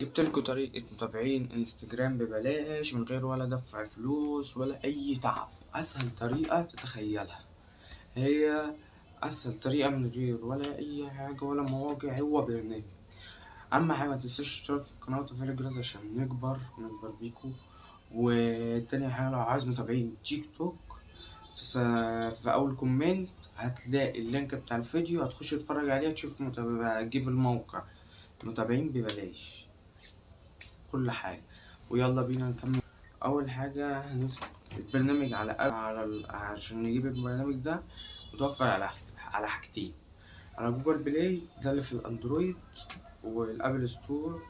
جبتلكوا طريقة متابعين انستجرام ببلاش من غير ولا دفع فلوس ولا أي تعب. أسهل طريقة تتخيلها، هي أسهل طريقة من غير ولا أي حاجة ولا مواقع، هو برنامج. أهم حاجة متنساش تشترك في القناة وتفعيل الجرس عشان نكبر بيكو. وتاني حاجة، لو عايز متابعين تيك توك، في أول كومنت هتلاقي اللينك بتاع الفيديو، هتخش تتفرج عليه تشوف تجيب الموقع متابعين ببلاش كل حاجة. ويلا بينا نكمل. أول حاجة هنفتح البرنامج عشان نجيب البرنامج ده متوفر على حاجتين، على جوجل بلاي ده اللي في الأندرويد، والأبل ستور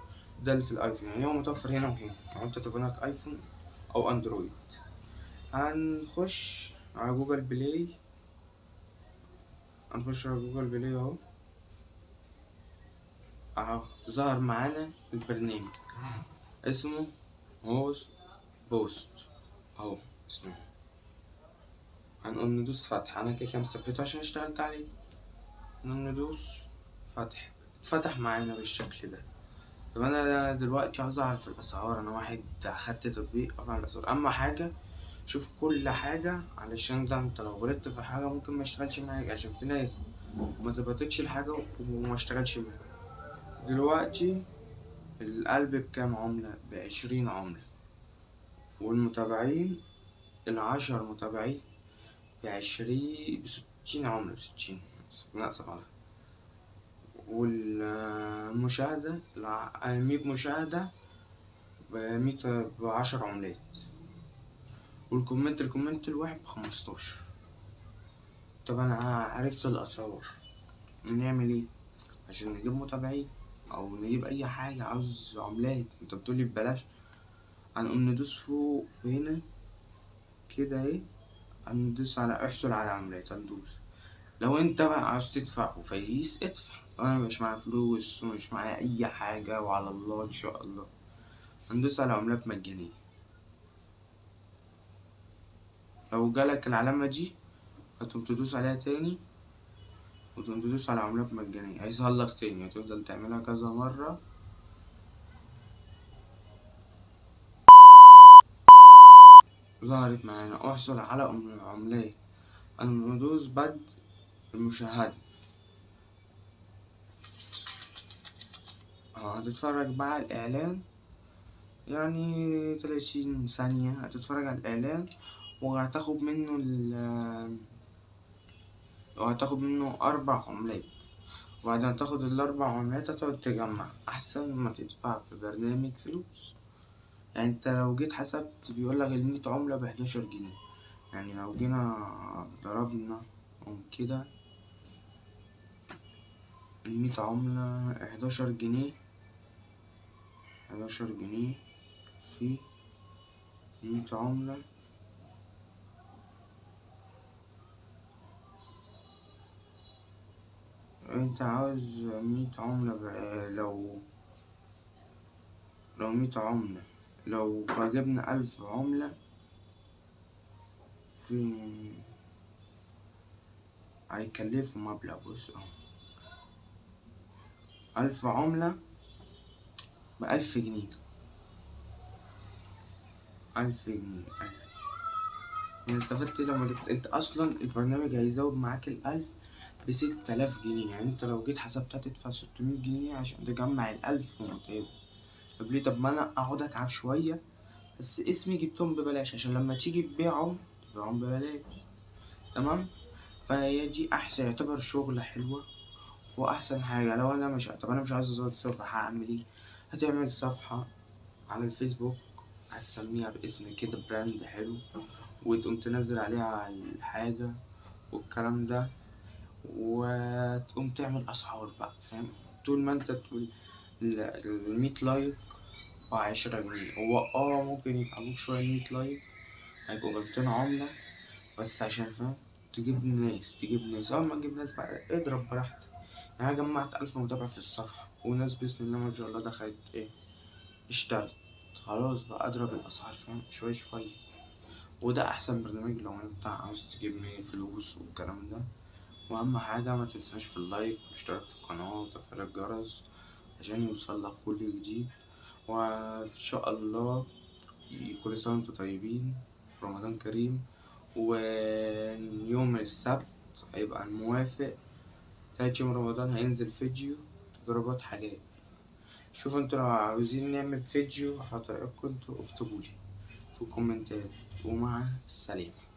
ده اللي في الآيفون. يعني هو متوفر هنا وهنا لو انت تليفونك آيفون أو أندرويد. هنخش على جوجل بلاي، اهو ظهر معانا البرنامج اسمه هوز بوست اهو اسمه. هنقوم ندوس فتح، انا كده مثبته عشان اشتغلت عليه. هنقوم ندوس فتح، اتفتح معانا بالشكل ده. طب انا دلوقتي عاوز اعرف الاسعار، انا واحد اخدت تطبيق افهم الاسعار. اما حاجه شوف كل حاجه، علشان ده انت لو غلطت في حاجه ممكن ما اشتغلش معاك، عشان في ناس ما ظبطتش الحاجه وما اشتغلش معاك. دلوقتي القلب بكام عمله؟ ب20 عمله. والمتابعين 10 متابعين ب60 عملة، ب60 ناقصة على. والمشاهدة 100 مشاهدة ب10 عملات. الكومنت الواحد ب15. طب أنا عرفت الأسعار، نعمل ايه عشان نجيب متابعين أو نجيب أي حاجة؟ عاوز عملات، انت بتقولي ببلاش. هنقوم ندوس فوق في هنا كده اهي، هندوس على احصل على عملات. هندوس لو انت بقى عاوز تدفع وفايز ادفع. انا مش معايا فلوس ومش معايا اي حاجة، وعلى الله ان شاء الله. هندوس على عملات مجانية. لو جالك العلامة دي هتقوم تدوس عليها تاني، وتقوم تدوس على عملات مجانية، هيظهر لك تاني، هتفضل تعملها كذا مرة. ظهرت معانا احصل على عملات. هندوس بدء المشاهدة. هتتفرج بقى على الإعلان، يعني 30 ثانية هتتفرج على الإعلان، وهتاخد منه 4 عملات. وبعدين تاخد ال4 عملات هتقعد تجمع، أحسن ما تدفع في برنامج فلوس. يعني انت لو جيت حسبت بيقولك 100 عملة ب11 جنيه. يعني لو جينا ضربنا كده 100 عملة 11 جنيه، 11 جنيه في 100 عملة. انت عاوز 100 عملة لو 100 عملة، لو جبنا 1000 عملة في هيكلفوا مبلغ. بص اهو 1000 عملة ب1000 جنيه. 1000 جنيه، 1000. يعني استفدت لما جبت انت اصلا البرنامج هيزود معاك ال1000 ب6000 جنيه. يعني انت لو جيت حسبتها تدفع 600 جنيه عشان تجمع ال1000 متابع. طب ليه؟ طب ما انا اقعد اتعب شوية بس اسمي جبتهم ببلاش، عشان لما تيجي تبيعهم ببلاش. تمام. فهي دي احسن، يعتبر شغلة حلوة واحسن حاجة. لو انا مش طب انا مش عايز ازود صفحة، هعمل ايه؟ هتعمل صفحة على الفيسبوك، هتسميها باسم كده براند حلو، وتقوم تنزل عليها الحاجة والكلام ده، وتقوم تعمل اسعار بقى، فاهم؟ طول ما انت تقول 100 لايك ب10 جنيه. هو ممكن يتعبوك شوية 100 لايك، هيبقوا ب200 عملة بس، عشان فاهم تجيب ناس. اول ما تجيب ناس بقى اضرب براحتك. يعني أنا جمعت 1000 متابع في الصفحة، وناس بسم الله ما شاء الله دخلت اشترت. خلاص بقى اضرب الاسعار، فاهم؟ شوية شوية. وده احسن برنامج لو انت عاوز تجيب منه فلوس والكلام ده. واهم حاجة ما تنساش في اللايك والاشتراك في القناة وتفعيل الجرس عشان يوصلك كل جديد. وإن شاء الله كل سنة وانتم طيبين، رمضان كريم. ويوم السبت هيبقى الموافق تالت يوم رمضان هينزل فيديو تجربات حاجات. شوفوا انتوا لو عاوزين نعمل فيديو على طريقتكم انتوا اكتبولي في الكومنتات. ومع السلامة.